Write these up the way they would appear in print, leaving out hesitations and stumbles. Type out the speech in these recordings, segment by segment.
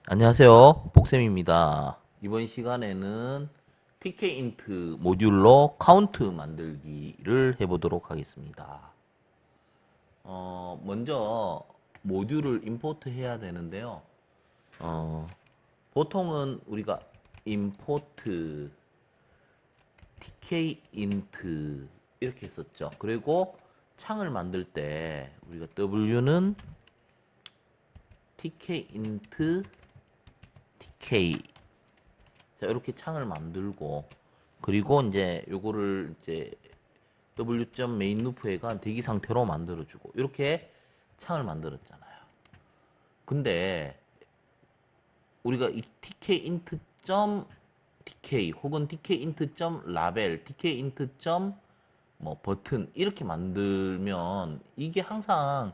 안녕하세요. 복쌤입니다. 이번 시간에는 tkin트 모듈로 카운트 만들기를 해보도록 하겠습니다. 먼저 모듈을 임포트 해야 되는데요. 보통은 우리가 임포트 tkin트 이렇게 썼죠. 그리고 창을 만들 때 우리가 w는 tkin트 tk 자, 이렇게 창을 만들고 그리고 이제 요거를 이제 w.main 루프에가 대기 상태로 만들어주고 이렇게 창을 만들었잖아요. 근데 우리가 이 tk.tk 혹은 tk.label, tk. 뭐 버튼 이렇게 만들면 이게 항상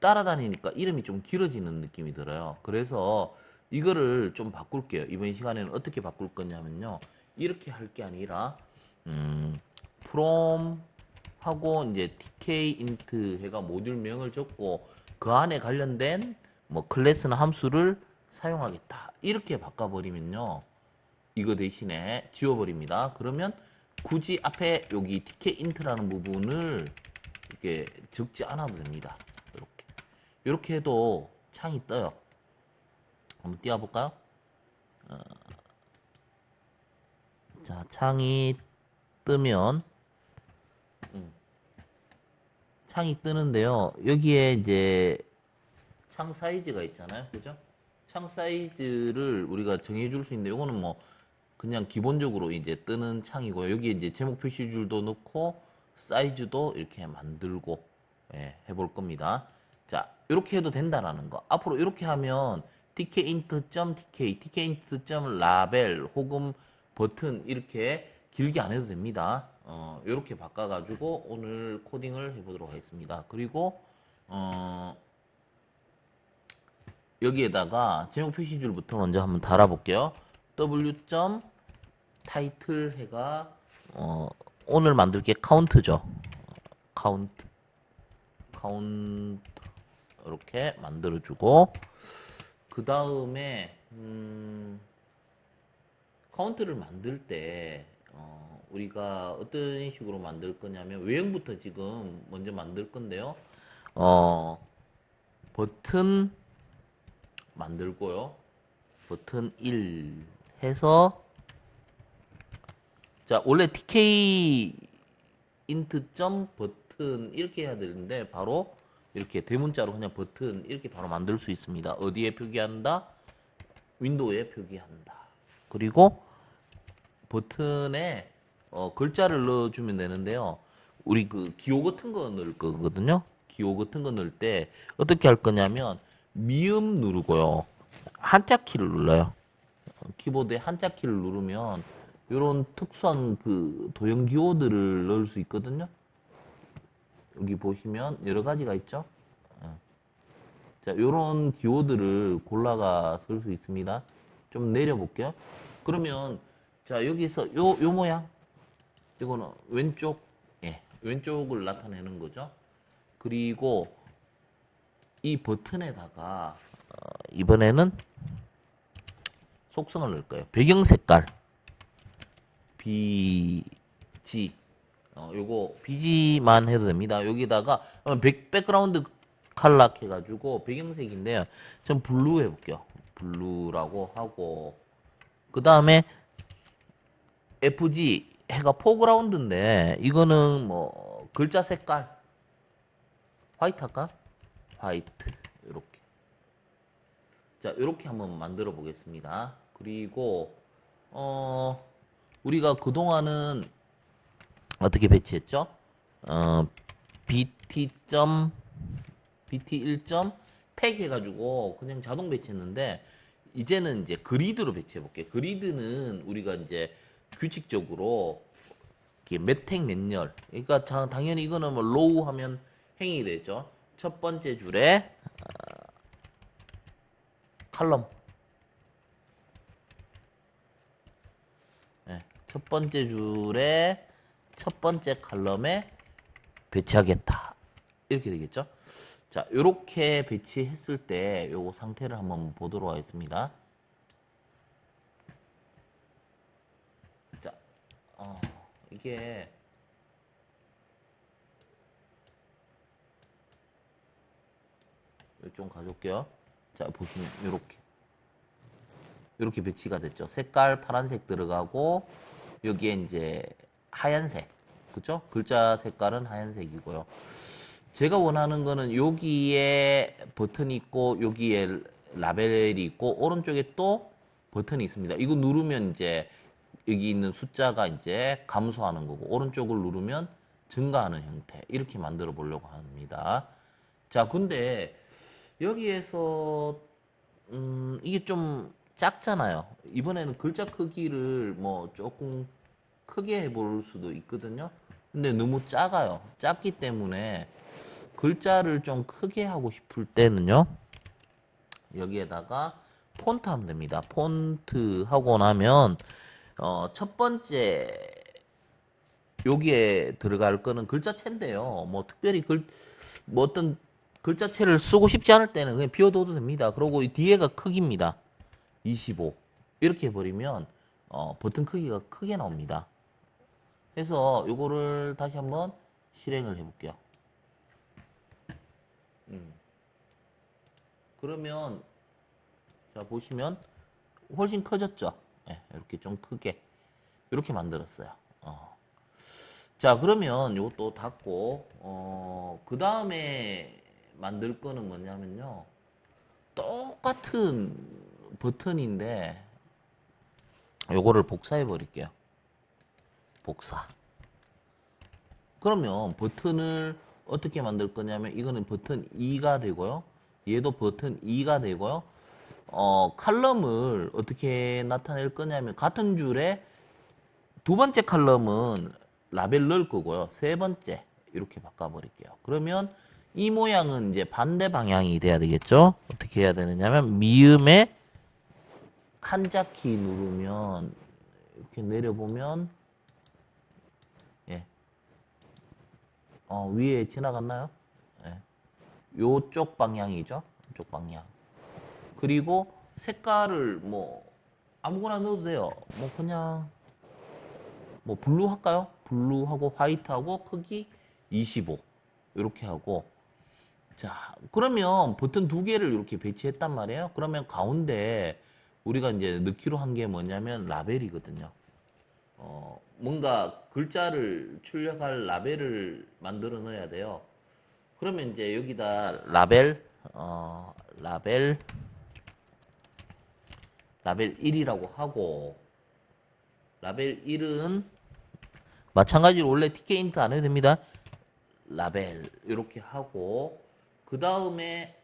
따라다니니까 이름이 좀 길어지는 느낌이 들어요. 그래서 이거를 좀 바꿀게요. 이번 시간에는 어떻게 바꿀 거냐면요. 이렇게 할 게 아니라 from 하고 이제 tk.int 해가 모듈명을 적고 그 안에 관련된 뭐 클래스나 함수를 사용하겠다. 이렇게 바꿔버리면요. 이거 대신에 지워버립니다. 그러면 굳이 앞에 여기 tk.int라는 부분을 이렇게 적지 않아도 됩니다. 이렇게. 이렇게 해도 창이 떠요. 한번 띄워볼까요? 자, 창이 뜨면, 창이 뜨는데요. 여기에 이제 창 사이즈가 있잖아요. 그죠? 창 사이즈를 우리가 정해줄 수 있는데, 이거는 뭐, 그냥 기본적으로 이제 뜨는 창이고요. 여기에 이제 제목 표시줄도 넣고, 사이즈도 이렇게 만들고, 예, 해볼 겁니다. 자, 이렇게 해도 된다라는 거. 앞으로 이렇게 하면, tkint.tk, tkint.label 혹은 버튼 이렇게 길게 안 해도 됩니다. 이렇게 바꿔가지고 오늘 코딩을 해보도록 하겠습니다. 그리고 여기에다가 제목 표시줄부터 먼저 한번 달아볼게요. w.title 해가 오늘 만들 게 카운트죠. 카운트 이렇게 만들어주고 그 다음에 카운트를 만들 때 우리가 어떤 식으로 만들 거냐면 외형부터 지금 먼저 만들 건데요. 버튼 만들고요. 버튼 1 해서 자 원래 tk int 버튼 이렇게 해야 되는데 바로 이렇게 대문자로 그냥 버튼 이렇게 바로 만들 수 있습니다. 어디에 표기한다? 윈도우에 표기한다. 그리고 버튼에 글자를 넣어주면 되는데요. 우리 그 기호 같은 거 넣을 거거든요. 기호 같은 거 넣을 때 어떻게 할 거냐면 미음 누르고요. 한자 키를 눌러요. 키보드에 한자 키를 누르면 이런 특수한 그 도형 기호들을 넣을 수 있거든요. 여기 보시면 여러 가지가 있죠. 자, 요런 기호들을 골라가 쓸 수 있습니다. 좀 내려볼게요. 그러면, 자, 여기서 요 모양. 이거는 왼쪽, 예, 왼쪽을 나타내는 거죠. 그리고 이 버튼에다가, 이번에는 속성을 넣을 거예요. 배경 색깔. BG. 요거 BG만 해도 됩니다. 여기다가 백그라운드 칼라 해가지고 배경색인데요. 전 블루 해볼게요. 블루라고 하고 그 다음에 FG 해가 포그라운드인데 이거는 뭐 글자 색깔 화이트 할까? 화이트 이렇게 자 이렇게 한번 만들어 보겠습니다. 그리고 우리가 그동안은 어떻게 배치했죠? bt1점 팩 해가지고 그냥 자동 배치했는데 이제는 이제 그리드로 배치해 볼게요. 그리드는 우리가 이제 규칙적으로 몇 행 몇 열. 그러니까 당연히 이거는 뭐 로우 하면 행이 되죠. 첫 번째 줄에 칼럼. 네, 첫 번째 줄에 첫 번째 칼럼에 배치하겠다. 이렇게 되겠죠. 자, 요렇게 배치했을 때 요거 상태를 한번 보도록 하겠습니다. 자, 이게 좀 가져올게요. 자, 보시면 요렇게 배치가 됐죠. 색깔 파란색 들어가고 여기에 이제 하얀색, 그쵸? 글자 색깔은 하얀색이고요. 제가 원하는 거는 여기에 버튼이 있고 여기에 라벨이 있고 오른쪽에 또 버튼이 있습니다. 이거 누르면 이제 여기 있는 숫자가 이제 감소하는 거고 오른쪽을 누르면 증가하는 형태, 이렇게 만들어 보려고 합니다. 자, 근데 여기에서 이게 좀 작잖아요. 이번에는 글자 크기를 뭐 조금 크게 해볼 수도 있거든요. 근데 너무 작아요. 작기 때문에 글자를 좀 크게 하고 싶을 때는요, 여기에다가 폰트 하면 됩니다. 폰트 하고 나면 첫 번째 여기에 들어갈 거는 글자체인데요. 뭐 특별히 뭐 어떤 글자체를 쓰고 싶지 않을 때는 그냥 비워둬도 됩니다. 그리고 이 뒤에가 크기입니다. 25 이렇게 해버리면 버튼 크기가 크게 나옵니다. 그래서 요거를 다시 한번 실행을 해볼게요. 그러면 자 보시면 훨씬 커졌죠. 네, 이렇게 좀 크게 이렇게 만들었어요. 자, 그러면 이것도 닫고 그 다음에 만들 거는 뭐냐면요, 똑같은 버튼인데 요거를 복사해 버릴게요. 복사. 그러면 버튼을 어떻게 만들 거냐면 이거는 버튼 2가 되고요, 얘도 버튼 2가 되고요, 칼럼을 어떻게 나타낼 거냐면 같은 줄에 두 번째 칼럼은 라벨 넣을 거고요, 세 번째 이렇게 바꿔버릴게요. 그러면 이 모양은 이제 반대 방향이 돼야 되겠죠. 어떻게 해야 되느냐면 미음에 한자키 누르면 이렇게 내려보면 예, 위에 지나갔나요? 예, 요쪽 방향이죠. 이쪽 방향. 그리고 색깔을 뭐 아무거나 넣어도 돼요. 뭐 그냥 뭐 블루 할까요? 블루하고 화이트하고 크기 25 이렇게 하고, 자, 그러면 버튼 두 개를 이렇게 배치했단 말이에요. 그러면 가운데 우리가 이제 넣기로 한 게 뭐냐면 라벨이거든요. 뭔가 글자를 출력할 라벨을 만들어 넣어야 돼요. 그러면 이제 여기다 라벨 1이라고 하고, 라벨 1은 마찬가지로 원래 TK 인트 안 해도 됩니다. 라벨 이렇게 하고, 그 다음에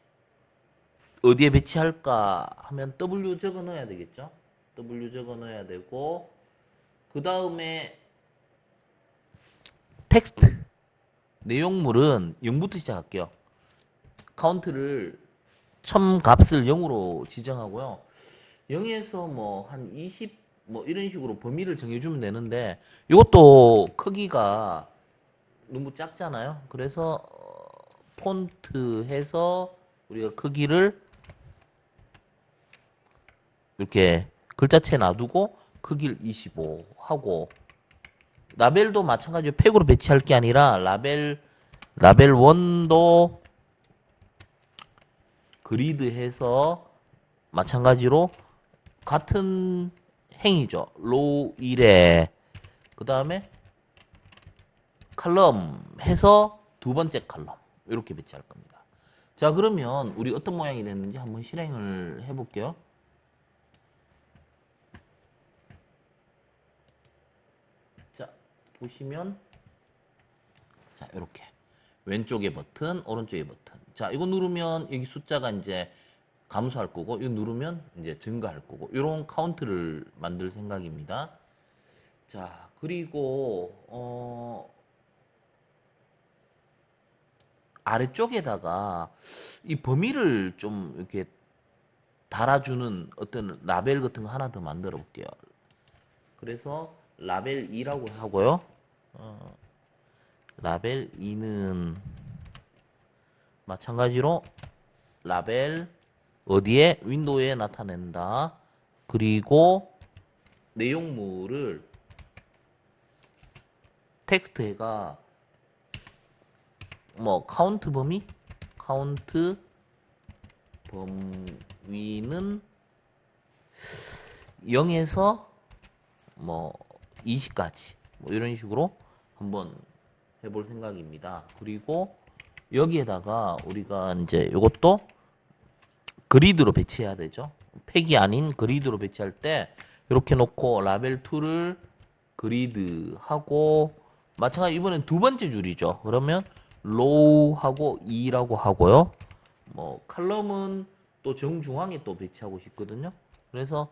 어디에 배치할까 하면 W 적어 넣어야 되겠죠. W 적어 넣어야 되고, 그 다음에 텍스트 내용물은 0부터 시작할게요. 카운트를 값을 0으로 지정하고요. 0에서 뭐 한 20 뭐 이런 식으로 범위를 정해주면 되는데, 이것도 크기가 너무 작잖아요. 그래서 폰트 해서 우리가 크기를 이렇게 글자체 놔두고 크기를 25 하고, 라벨도 마찬가지로 팩으로 배치할 게 아니라 라벨 1도 그리드 해서 마찬가지로 같은 행이죠. 로우 1에 그 다음에 칼럼 해서 두 번째 칼럼 이렇게 배치할 겁니다. 자, 그러면 우리 어떤 모양이 됐는지 한번 실행을 해볼게요. 자, 보시면 자, 이렇게 왼쪽에 버튼, 오른쪽에 버튼. 자, 이거 누르면 여기 숫자가 이제 감소할 거고, 이거 누르면 이제 증가할 거고, 이런 카운트를 만들 생각입니다. 자, 그리고 아래쪽에다가 이 범위를 좀 이렇게 달아주는 어떤 라벨 같은 거 하나 더 만들어 볼게요. 그래서 라벨 2라고 하고요. 라벨 2는 마찬가지로 라벨 어디에? 윈도우에 나타낸다. 그리고 내용물을 텍스트가 뭐 카운트 범위? 카운트 범위는 0에서 뭐 20까지 뭐 이런 식으로 한번 해볼 생각입니다. 그리고 여기에다가 우리가 이제 이것도 그리드로 배치해야 되죠. 팩이 아닌 그리드로 배치할 때 이렇게 놓고 라벨 2를 그리드하고 마찬가지 이번엔 두 번째 줄이죠. 그러면 로우하고 2라고 하고요. 뭐 칼럼은 또 정중앙에 또 배치하고 싶거든요. 그래서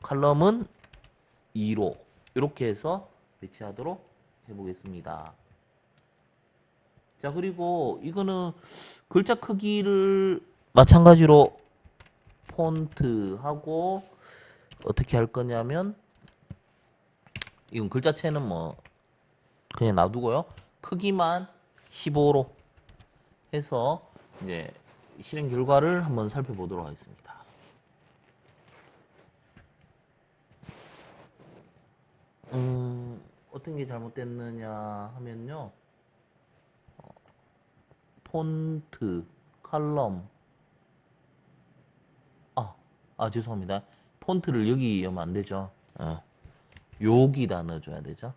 칼럼은 2로 이렇게 해서 배치하도록 해보겠습니다. 자, 그리고 이거는 글자 크기를 마찬가지로 폰트하고 어떻게 할 거냐면 이건 글자체는 뭐 그냥 놔두고요. 크기만 15로 해서 이제 실행 결과를 한번 살펴보도록 하겠습니다. 어떤 게 잘못됐느냐 하면요. 폰트, 칼럼. 죄송합니다. 폰트를 여기 넣으면 안 되죠. 여기다 넣어줘야 되죠.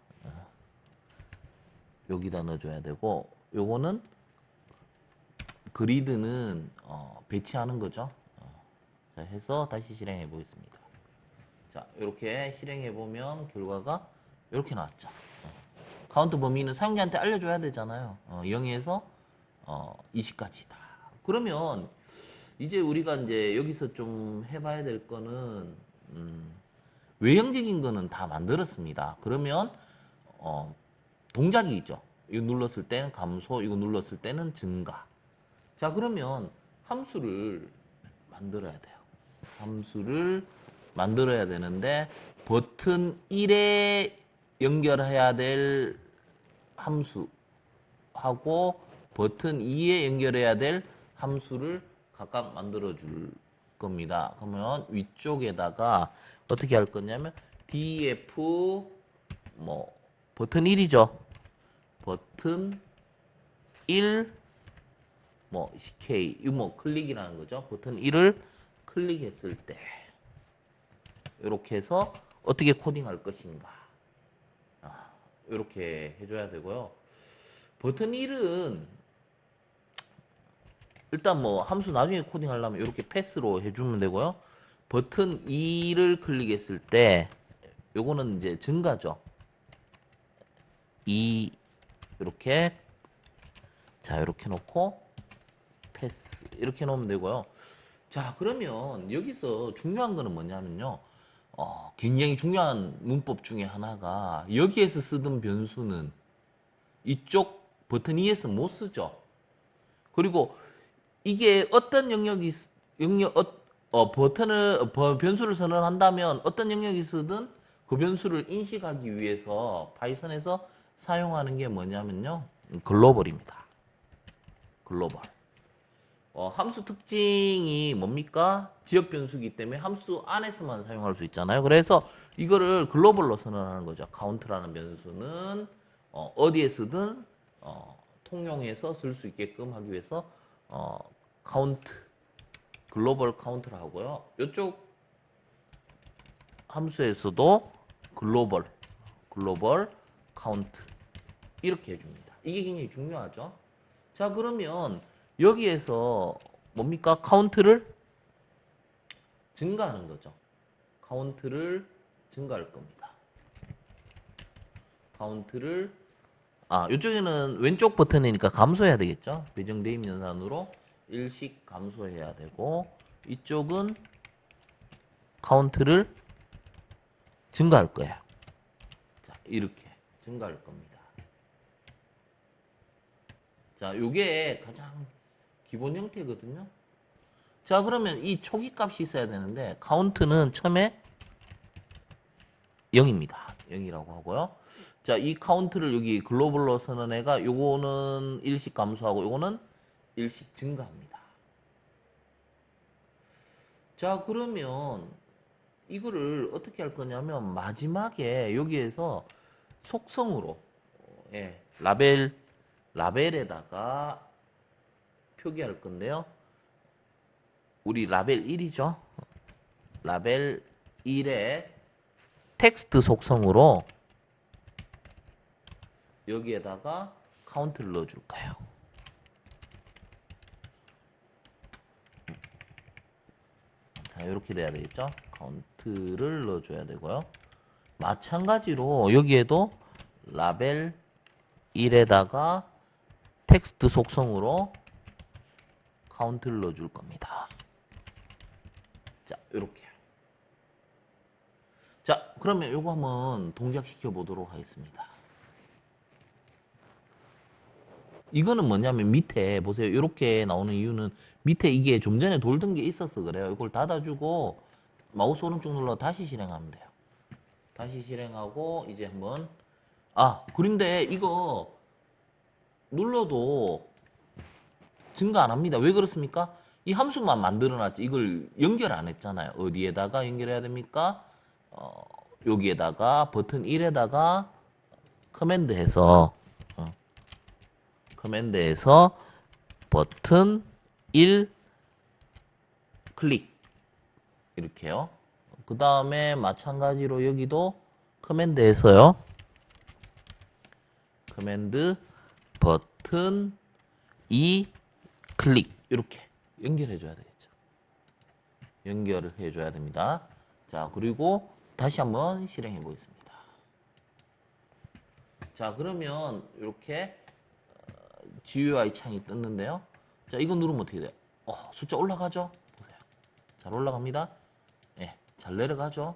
여기다 넣어줘야 되고, 요거는 그리드는 배치하는 거죠. 자, 해서 다시 실행해 보겠습니다. 자, 이렇게 실행해 보면 결과가 이렇게 나왔죠. 카운트 범위는 사용자한테 알려줘야 되잖아요. 0에서 20까지다. 그러면 이제 우리가 이제 여기서 좀 해봐야 될 거는 외형적인 거는 다 만들었습니다. 그러면 동작이 있죠. 이거 눌렀을 때는 감소, 이거 눌렀을 때는 증가. 자, 그러면 함수를 만들어야 돼요. 함수를 만들어야 되는데 버튼 1에 연결해야 될 함수하고 버튼 2에 연결해야 될 함수를 각각 만들어 줄 겁니다. 그러면 위쪽에다가 어떻게 할 거냐면 df 뭐 버튼 1이죠. 버튼 1 뭐 ck 이거 뭐 클릭이라는 거죠. 버튼 1을 클릭했을 때 이렇게 해서 어떻게 코딩할 것인가 이렇게 해줘야 되고요. 버튼 1은 일단 뭐 함수 나중에 코딩하려면 이렇게 패스로 해주면 되고요. 버튼 2를 클릭했을 때 요거는 이제 증가죠. 2 이렇게 자 이렇게 놓고 패스 이렇게 놓으면 되고요. 자, 그러면 여기서 중요한 거는 뭐냐면요. 굉장히 중요한 문법 중에 하나가 여기에서 쓰던 변수는 이쪽 버튼 2에서 못 쓰죠. 그리고 이게 어떤 변수를 선언한다면 어떤 영역이 쓰든 그 변수를 인식하기 위해서 파이썬에서 사용하는 게 뭐냐면요. 글로벌입니다. 글로벌. 함수 특징이 뭡니까? 지역 변수이기 때문에 함수 안에서만 사용할 수 있잖아요. 그래서 이거를 글로벌로 선언하는 거죠. 카운트라는 변수는 어디에 쓰든 통용해서 쓸 수 있게끔 하기 위해서 카운트, 글로벌 카운트를 하고요. 이쪽 함수에서도 글로벌 카운트 이렇게 해줍니다. 이게 굉장히 중요하죠. 자, 그러면 여기에서 뭡니까? 카운트를 증가하는 거죠. 카운트를 증가할 겁니다. 카운트를 이쪽에는 왼쪽 버튼이니까 감소해야 되겠죠. 배정 대입 연산으로 일씩 감소해야 되고 이쪽은 카운트를 증가할 거예요. 자, 이렇게 증가할 겁니다. 자, 요게 가장 기본 형태거든요. 자, 그러면 이 초기 값이 있어야 되는데 카운트는 처음에 0입니다. 0이라고 하고요. 자, 이 카운트를 여기 글로벌로 쓰는 애가 요거는 일씩 감소하고 요거는 일씩 증가합니다. 자, 그러면 이거를 어떻게 할 거냐면 마지막에 여기에서 속성으로 라벨에다가 표기할 건데요. 우리 라벨 1이죠. 라벨 1에 텍스트 속성으로 여기에다가 카운트를 넣어줄까요? 자, 이렇게 돼야 되겠죠? 카운트를 넣어줘야 되고요. 마찬가지로 여기에도 라벨 1에다가 텍스트 속성으로 카운트를 넣어줄 겁니다. 자, 이렇게. 자, 그러면 이거 한번 동작시켜 보도록 하겠습니다. 이거는 뭐냐면 밑에 보세요. 이렇게 나오는 이유는 밑에 이게 좀 전에 돌던 게 있어서 그래요. 이걸 닫아주고 마우스 오른쪽 눌러 다시 실행하면 돼요. 다시 실행하고 이제 한번 그런데 이거 눌러도 증가 안 합니다. 왜 그렇습니까? 이 함수만 만들어놨지 이걸 연결 안 했잖아요. 어디에다가 연결해야 됩니까? 여기에다가 버튼 1에다가 커맨드해서 버튼 1 클릭 이렇게요. 그 다음에 마찬가지로 여기도 커맨드해서요. 커맨드 버튼 2 클릭 이렇게 연결해 줘야 되겠죠. 연결을 해 줘야 됩니다. 자, 그리고 다시 한번 실행해 보겠습니다. 자, 그러면 이렇게 GUI 창이 떴는데요. 자, 이거 누르면 어떻게 돼요? 숫자 올라가죠? 보세요. 잘 올라갑니다. 잘 내려가죠?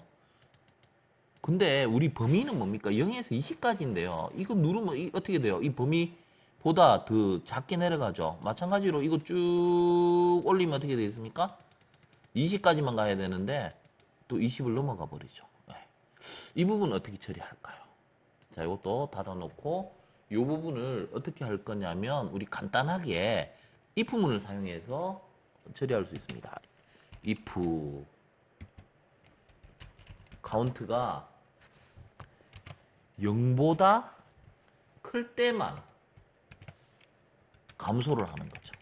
근데 우리 범위는 뭡니까? 0에서 20까지인데요. 이거 누르면 어떻게 돼요? 이 범위보다 더 작게 내려가죠? 마찬가지로 이거 쭉 올리면 어떻게 되겠습니까? 20까지만 가야 되는데 또 20을 넘어가 버리죠. 이 부분 어떻게 처리할까요? 자, 이것도 닫아놓고 이 부분을 어떻게 할 거냐면 우리 간단하게 if문을 사용해서 처리할 수 있습니다. if 카운트가 0보다 클 때만 감소를 하는 거죠.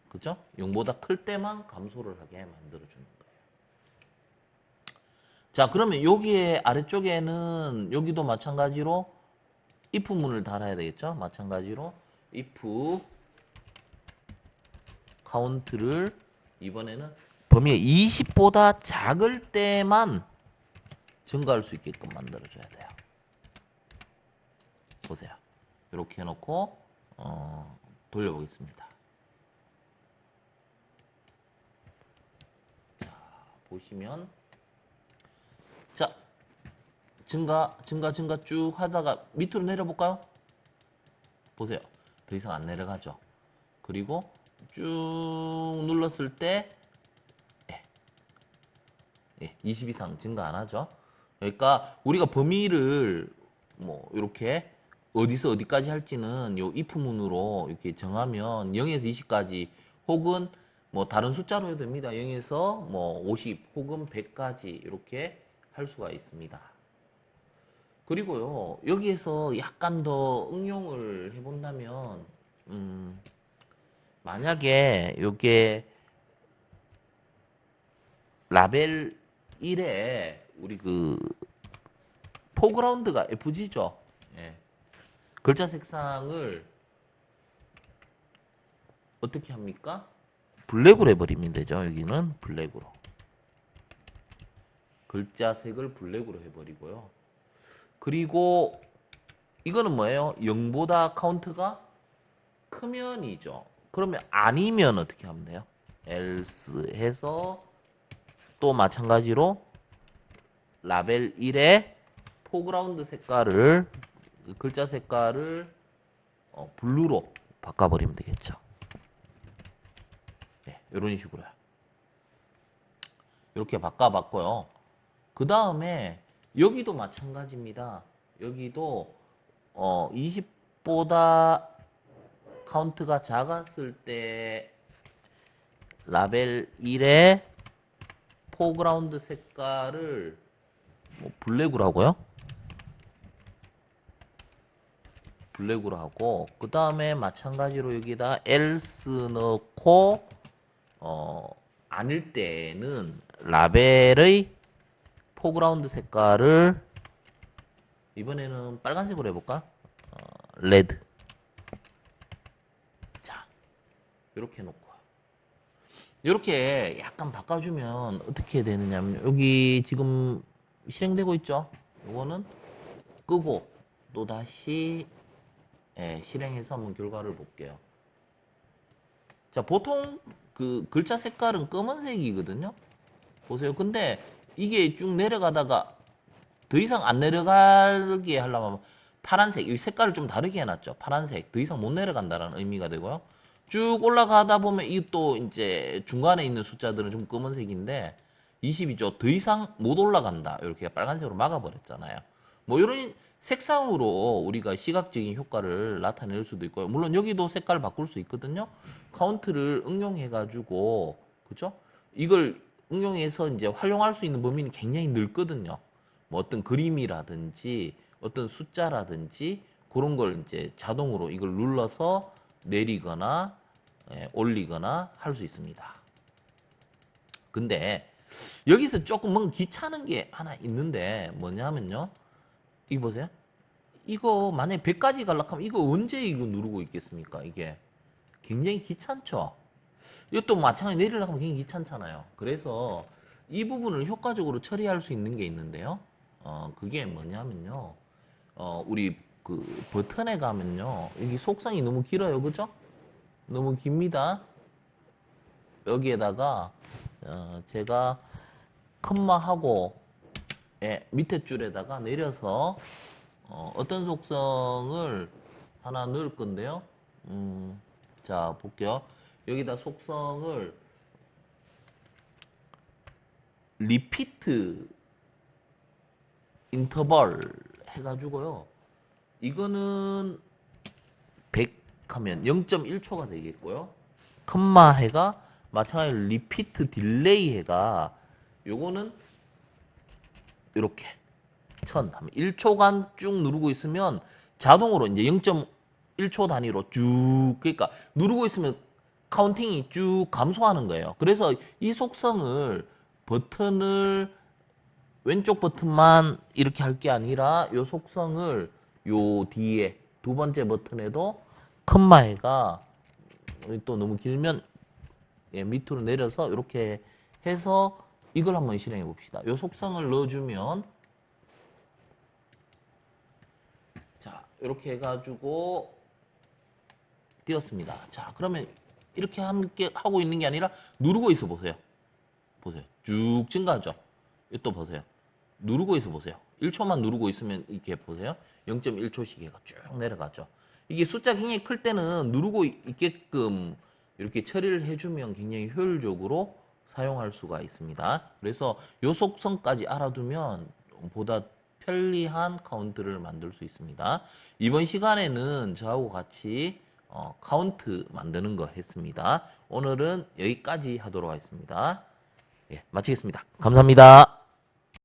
그죠? 0보다 클 때만 감소를 하게 만들어주는 거예요. 자, 그러면 여기에 아래쪽에는 여기도 마찬가지로 if문을 달아야 되겠죠? 마찬가지로 if 카운트를 이번에는 범위가 20보다 작을 때만 증가할 수 있게끔 만들어줘야 돼요. 보세요. 이렇게 해놓고 돌려보겠습니다. 자, 보시면 자, 증가 쭉 하다가 밑으로 내려볼까요? 보세요. 더 이상 안 내려가죠. 그리고 쭉 눌렀을 때 20 이상 증가 안 하죠. 그러니까 우리가 범위를 뭐 이렇게 어디서 어디까지 할지는 요 if문으로 이렇게 정하면 0에서 20까지 혹은 뭐 다른 숫자로 해도 됩니다. 0에서 뭐 50 혹은 100까지 이렇게 할 수가 있습니다. 그리고요, 여기에서 약간 더 응용을 해본다면 만약에 요게 라벨 1에 우리 그 포그라운드가 FG죠. 글자 색상을 어떻게 합니까? 블랙으로 해버리면 되죠. 여기는 블랙으로. 글자 색을 블랙으로 해버리고요. 그리고 이거는 뭐예요? 0보다 카운트가 크면이죠. 그러면 아니면 어떻게 하면 돼요? else 해서 또 마찬가지로 라벨 1에 포그라운드 색깔을 글자 색깔을 블루로 바꿔버리면 되겠죠. 이런 식으로요. 이렇게 바꿔봤고요. 그 다음에 여기도 마찬가지입니다. 여기도 20보다 카운트가 작았을 때 라벨 1의 포그라운드 색깔을 블랙으로 하고요. 블랙으로 하고 그 다음에 마찬가지로 여기다 else 넣고 아닐 때는 라벨의 포그라운드 색깔을 이번에는 빨간색으로 해볼까? 레드. 자, 이렇게 놓고 이렇게 약간 바꿔주면 어떻게 되느냐면 여기 지금 실행되고 있죠? 이거는 끄고 또 다시 실행해서 한번 결과를 볼게요. 자, 보통 그 글자 색깔은 검은색이거든요. 보세요. 근데 이게 쭉 내려가다가 더 이상 안 내려가게 하려면 파란색, 이 색깔을 좀 다르게 해놨죠. 파란색, 더 이상 못 내려간다는 의미가 되고요. 쭉 올라가다 보면 이 또 이제 중간에 있는 숫자들은 좀 검은색인데 20이죠. 더 이상 못 올라간다. 이렇게 빨간색으로 막아버렸잖아요. 뭐 이런 색상으로 우리가 시각적인 효과를 나타낼 수도 있고요. 물론 여기도 색깔을 바꿀 수 있거든요. 카운트를 응용해가지고, 그죠? 이걸 응용해서 이제 활용할 수 있는 범위는 굉장히 넓거든요. 뭐 어떤 그림이라든지 어떤 숫자라든지 그런 걸 이제 자동으로 이걸 눌러서 내리거나 올리거나 할 수 있습니다. 근데 여기서 조금 뭔가 귀찮은 게 하나 있는데 뭐냐면요. 이거 보세요. 이거 만약에 100까지 가려면 이거 언제 이거 누르고 있겠습니까? 이게 굉장히 귀찮죠. 이것도 마찬가지 내리려고 하면 굉장히 귀찮잖아요. 그래서 이 부분을 효과적으로 처리할 수 있는 게 있는데요. 그게 뭐냐면요. 우리 그 버튼에 가면요. 여기 속성이 너무 길어요. 그죠? 너무 깁니다. 여기에다가 제가 컴마하고 밑에 줄에다가 내려서 어떤 속성을 하나 넣을 건데요. 자, 볼게요. 여기다 속성을 리피트 인터벌 해가지고요. 이거는 100 하면 0.1초가 되겠고요. 컴마 해가 마찬가지로 리피트 딜레이 해가 요거는 이렇게 1000 하면 1초간 쭉 누르고 있으면 자동으로 이제 0.1초 단위로 쭉, 그러니까 누르고 있으면 카운팅이 쭉 감소하는 거예요. 그래서 이 속성을 버튼을 왼쪽 버튼만 이렇게 할 게 아니라 이 속성을 요 뒤에 두 번째 버튼에도 컴마해가 또 너무 길면 밑으로 내려서 이렇게 해서 이걸 한번 실행해 봅시다. 이 속성을 넣어주면 자, 이렇게 해가지고 띄었습니다. 자, 그러면 이렇게 함께 하고 있는 게 아니라 누르고 있어 보세요. 보세요. 쭉 증가하죠. 또 보세요. 누르고 있어 보세요. 1초만 누르고 있으면 이렇게 보세요. 0.1초씩 해가 쭉 내려가죠. 이게 숫자 굉장히 클 때는 누르고 있게끔 이렇게 처리를 해주면 굉장히 효율적으로 사용할 수가 있습니다. 그래서 요 속성까지 알아두면 보다 편리한 카운트를 만들 수 있습니다. 이번 시간에는 저하고 같이 카운트 만드는 거 했습니다. 오늘은 여기까지 하도록 하겠습니다. 예, 마치겠습니다. 감사합니다.